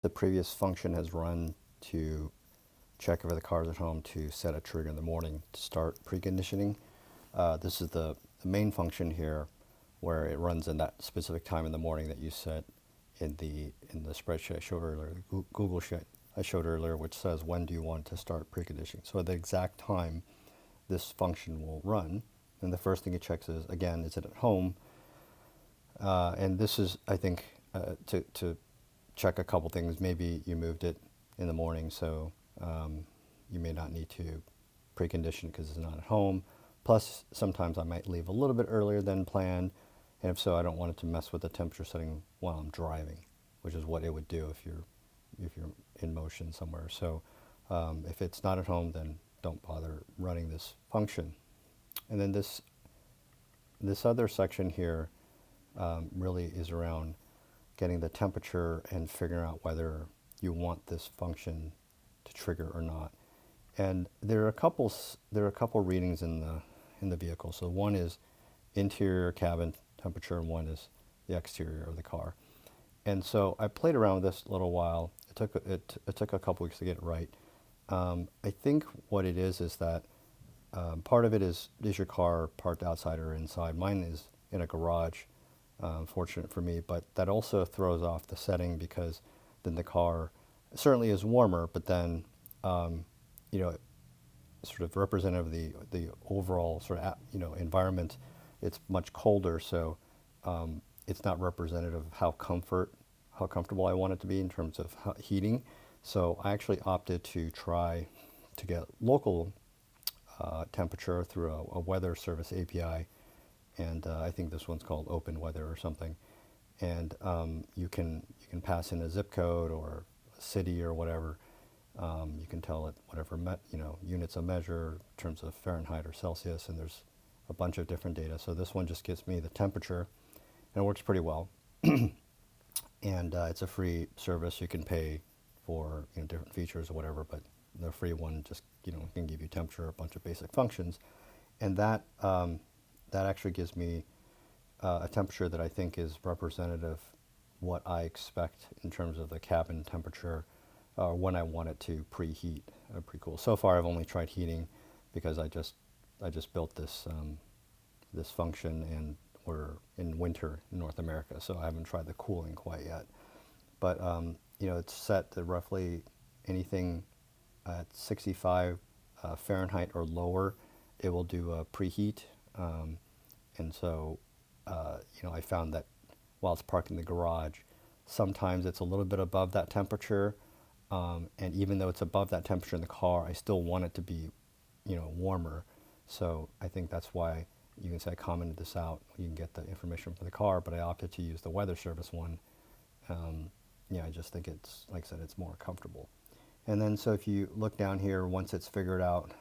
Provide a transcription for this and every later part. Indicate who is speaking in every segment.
Speaker 1: the previous function has run to check if the car is at home to set a trigger in the morning to start preconditioning. This is the main function here where it runs in that specific time in the morning that you set in the spreadsheet I showed earlier, the Google sheet I showed earlier, which says when do you want to start preconditioning. So at the exact time this function will run, and the first thing it checks is, again, is it at home? And this is, I think, to check a couple things. Maybe you moved it in the morning, so you may not need to precondition because it's not at home. Plus, sometimes I might leave a little bit earlier than planned, and if so, I don't want it to mess with the temperature setting while I'm driving, which is what it would do if you're in motion somewhere. So if it's not at home, then don't bother running this function. And then this other section here really is around getting the temperature and figuring out whether you want this function to trigger or not. And there are a couple readings in the vehicle. So one is interior cabin temperature, and one is the exterior of the car. And so I played around with this a little while. It took a couple weeks to get it right. I think what it is that part of it is your car parked outside or inside? Mine is in a garage, fortunate for me, but that also throws off the setting because then the car certainly is warmer, but then, you know, sort of representative of the overall sort of, environment, it's much colder, so it's not representative of how comfortable I want it to be in terms of heating. So I actually opted to try to get local temperature through a weather service API, and I think this one's called Open Weather or something. And you can pass in a zip code or a city or whatever. You can tell it whatever units of measure in terms of Fahrenheit or Celsius, and there's a bunch of different data. So this one just gives me the temperature, and it works pretty well. And it's a free service. You can pay for different features or whatever, but the free one just can give you temperature, a bunch of basic functions, and that actually gives me a temperature that I think is representative what I expect in terms of the cabin temperature when I want it to preheat or pre-cool. So far, I've only tried heating because I just built this this function, and we're in winter in North America, so I haven't tried the cooling quite yet. But it's set to roughly anything at 65 Fahrenheit or lower, it will do a preheat. And so, I found that while it's parked in the garage, sometimes it's a little bit above that temperature. And even though it's above that temperature in the car, I still want it to be, warmer. So I think that's why you can say I commented this out. You can get the information from the car, but I opted to use the weather service one. I just think it's, like I said, it's more comfortable. And then, so if you look down here, once it's figured out,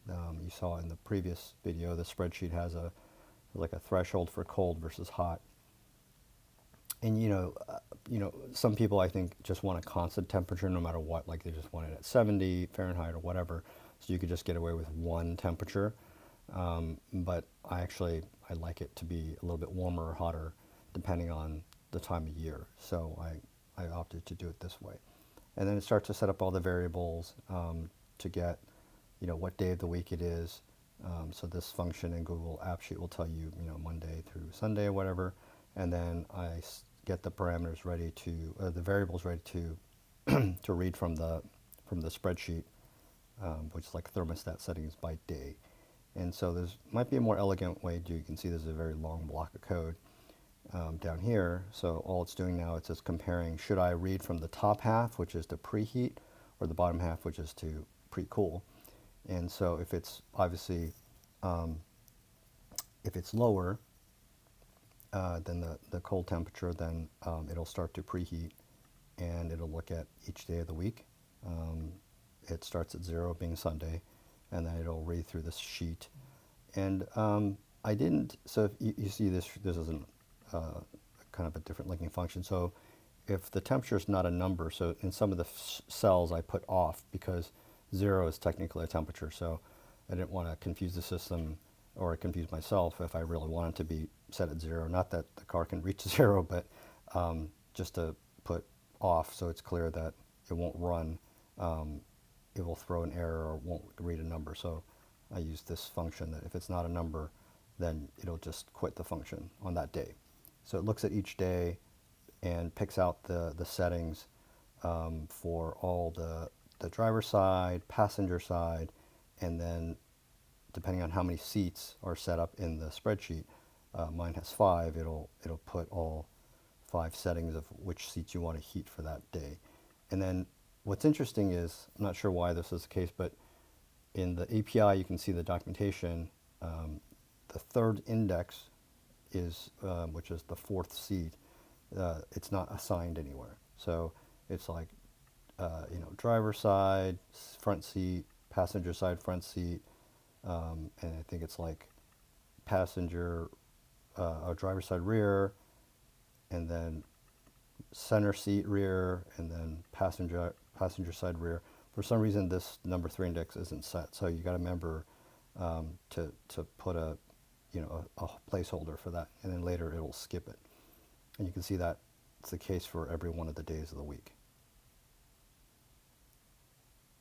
Speaker 1: you saw in the previous video, the spreadsheet has a threshold for cold versus hot. And some people, I think, just want a constant temperature no matter what. Like they just want it at 70 Fahrenheit or whatever, so you could just get away with one temperature. But I like it to be a little bit warmer or hotter depending on the time of year. So I opted to do it this way. And then it starts to set up all the variables to get, what day of the week it is. So this function in Google App Sheet will tell you, Monday through Sunday or whatever. And then I get the parameters ready to, the variables ready to to read from the spreadsheet, which is like thermostat settings by day. And so there's might be a more elegant way to, you can see there's a very long block of code down here. So all it's doing now, it's just comparing, should I read from the top half, which is to preheat, or the bottom half, which is to pre-cool. And so if it's obviously, if it's lower than the cold temperature, then it'll start to preheat, and it'll look at each day of the week. It starts at 0 being Sunday, and then it'll read through this sheet. And I didn't, so if you see this is kind of a different looking function. So if the temperature is not a number, so in some of the cells I put off because 0 is technically a temperature, so I didn't want to confuse the system or confuse myself if I really wanted to be set at 0. Not that the car can reach 0, but just to put off, so it's clear that it won't run. It will throw an error or won't read a number. So I use this function that if it's not a number, then it'll just quit the function on that day. So it looks at each day and picks out the settings for all the driver side, passenger side, and then depending on how many seats are set up in the spreadsheet, mine has 5, it'll put all 5 settings of which seats you want to heat for that day. And then what's interesting is, I'm not sure why this is the case, but in the API you can see the documentation, the third index is, which is the 4th seat, it's not assigned anywhere. So it's like, driver side, front seat, passenger side, front seat, and I think it's like passenger, or driver side rear, and then center seat rear, and then passenger side rear. For some reason, this number 3 index isn't set, so you got to remember to put a placeholder for that, and then later it'll skip it. And you can see that it's the case for every one of the days of the week.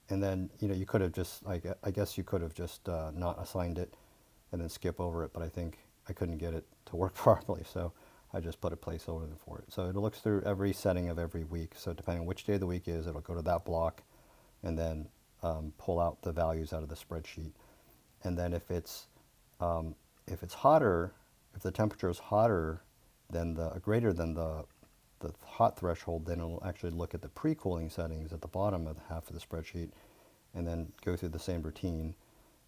Speaker 1: And then you could have just, I guess you could have just not assigned it and then skip over it, but I think I couldn't get it to work properly, so I just put a placeholder for it. So it looks through every setting of every week. So depending on which day of the week is, it'll go to that block and then pull out the values out of the spreadsheet. And then if it's hotter, if the temperature is hotter than greater than the hot threshold, then it'll actually look at the pre-cooling settings at the bottom of the half of the spreadsheet, and then go through the same routine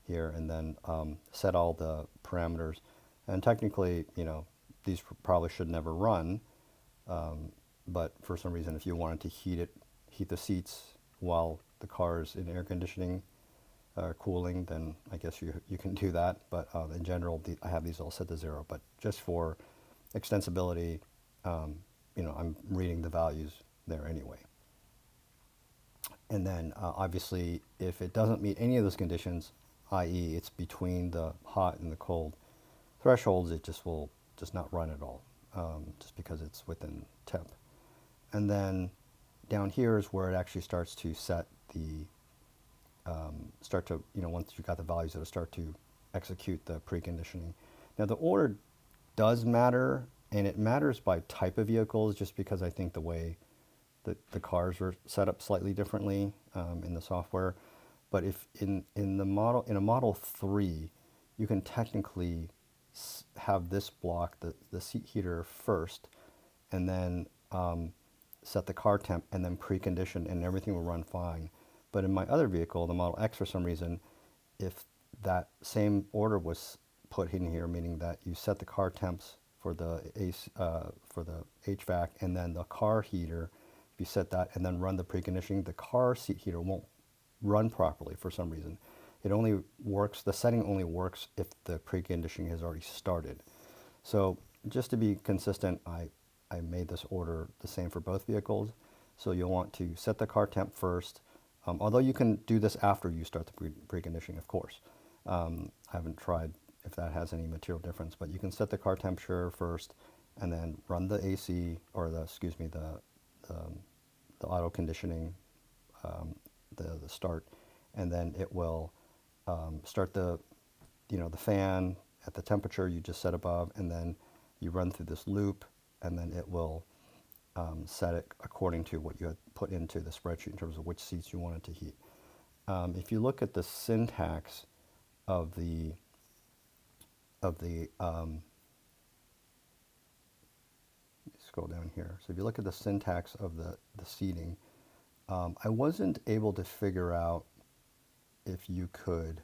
Speaker 1: here, and then set all the parameters. And technically, these probably should never run, but for some reason, if you wanted to heat the seats while the car is in air conditioning or cooling, then I guess you can do that. But in general, I have these all set to 0. But just for extensibility, I'm reading the values there anyway. And then obviously, if it doesn't meet any of those conditions, i.e. it's between the hot and the cold thresholds, it just will not run at all, just because it's within temp. And then down here is where it actually starts to set the, once you've got the values, it'll start to execute the preconditioning. Now the order does matter, and it matters by type of vehicles, just because I think the way the cars are set up slightly differently in the software. But if in a Model 3, you can technically have this block, the seat heater first, and then set the car temp, and then precondition, and everything will run fine. But in my other vehicle, the Model X, for some reason, if that same order was put in here, meaning that you set the car temps for the HVAC, and then the car heater, if you set that and then run the preconditioning, the car seat heater won't run properly for some reason. It only works, the setting only works if the preconditioning has already started. So just to be consistent, I made this order the same for both vehicles. So you'll want to set the car temp first, although you can do this after you start the preconditioning, of course. I haven't tried if that has any material difference, but you can set the car temperature first and then run the AC, or the auto conditioning, the start, and then it will start the fan at the temperature you just set above, and then you run through this loop, and then it will set it according to what you had put into the spreadsheet in terms of which seats you wanted to heat. If you look at the syntax of the scroll down here. So if you look at the syntax of the seating, I wasn't able to figure out if you could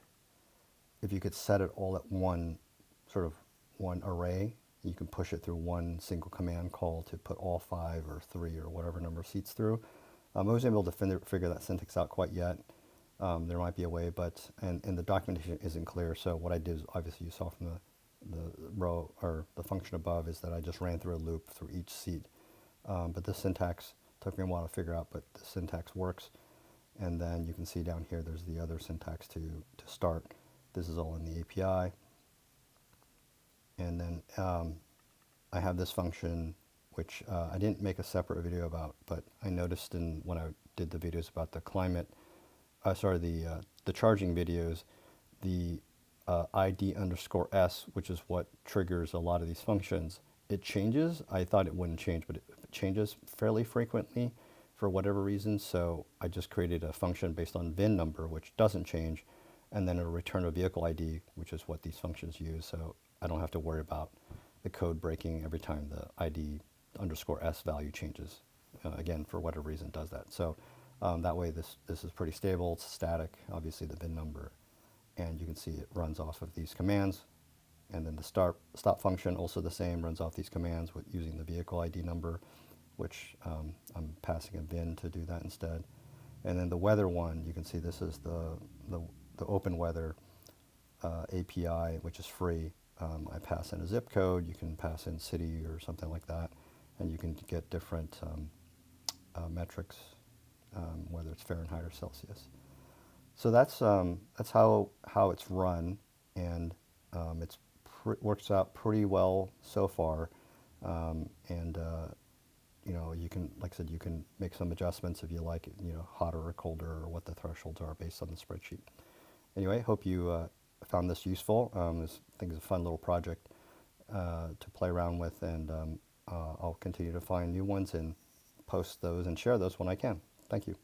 Speaker 1: set it all at one array. You can push it through one single command call to put all 5 or 3 or whatever number of seats through. I wasn't able to figure that syntax out quite yet. There might be a way, but and the documentation isn't clear. So what I did is, obviously you saw from the row or the function above, is that I just ran through a loop through each seat. But the syntax took me a while to figure out, but the syntax works. And then you can see down here there's the other syntax to start. This is all in the API. And then I have this function which I didn't make a separate video about, but I noticed when I did the videos about the climate, the charging videos, the ID underscore S, which is what triggers a lot of these functions, it changes. I thought it wouldn't change, but it changes fairly frequently for whatever reason. So I just created a function based on VIN number, which doesn't change, and then it'll return a vehicle ID, which is what these functions use. So I don't have to worry about the code breaking every time the ID underscore S value changes. Again, for whatever reason, does that. So that way, this is pretty stable. It's static. Obviously, the VIN number, and you can see it runs off of these commands. And then the stop function, also the same, runs off these commands with using the vehicle ID number, which I'm passing a VIN to do that instead. And then the weather one, you can see this is the open weather API, which is free. I pass in a zip code. You can pass in city or something like that, and you can get different metrics, whether it's Fahrenheit or Celsius. So that's how it's run, and it's works out pretty well so far. And you know, you can, like I said, you can make some adjustments if you like it, you know, hotter or colder, or what the thresholds are based on the spreadsheet. Anyway, hope you found this useful. This I think is a fun little project to play around with, and I'll continue to find new ones and post those and share those when I can. Thank you.